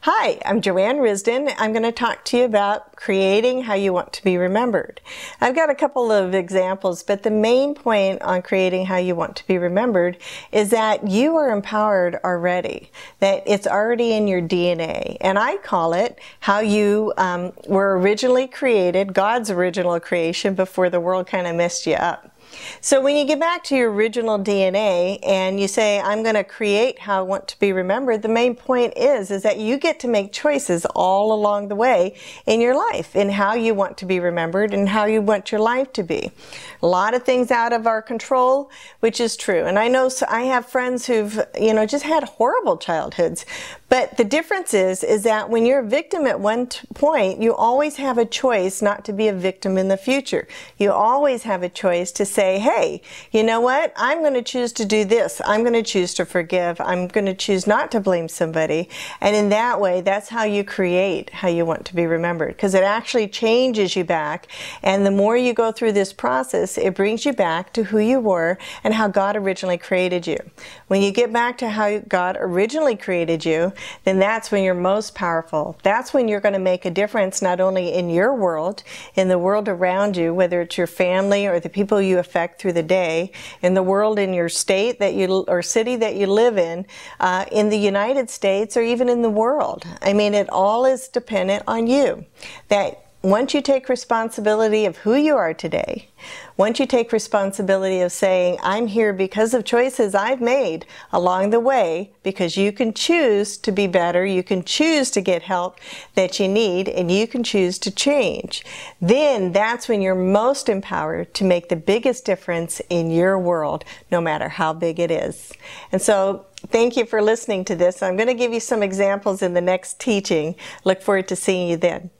Hi, I'm JoAn Risdon. I'm going to talk to you about creating how you want to be remembered. I've got a couple of examples, but the main point on creating how you want to be remembered is that you are empowered already, that it's already in your DNA. And I call it how you were originally created, God's original creation, before the world kind of messed you up. So when you get back to your original DNA and you say, I'm going to create how I want to be remembered, the main point is that you get to make choices all along the way in your life, in how you want to be remembered and how you want your life to be. A lot of things out of our control, which is true. And I know I have friends who've, just had horrible childhoods. But the difference is that when you're a victim at one point, you always have a choice not to be a victim in the future. You always have a choice to say, hey, you know what? I'm going to choose to do this. I'm going to choose to forgive. I'm going to choose not to blame somebody. And in that way, that's how you create how you want to be remembered, because it actually changes you back. And the more you go through this process, it brings you back to who you were and how God originally created you. When you get back to how God originally created you, then that's when you're most powerful. That's when you're going to make a difference, not only in your world, in the world around you, whether it's your family or the people you affect through the day, in the world in your state or city that you live in the United States, or even in the world. I mean, it all is dependent on you. That once you take responsibility of who you are today, once you take responsibility of saying, I'm here because of choices I've made along the way, because you can choose to be better, you can choose to get help that you need, and you can choose to change, then that's when you're most empowered to make the biggest difference in your world, no matter how big it is. And so, thank you for listening to this. I'm going to give you some examples in the next teaching. Look forward to seeing you then.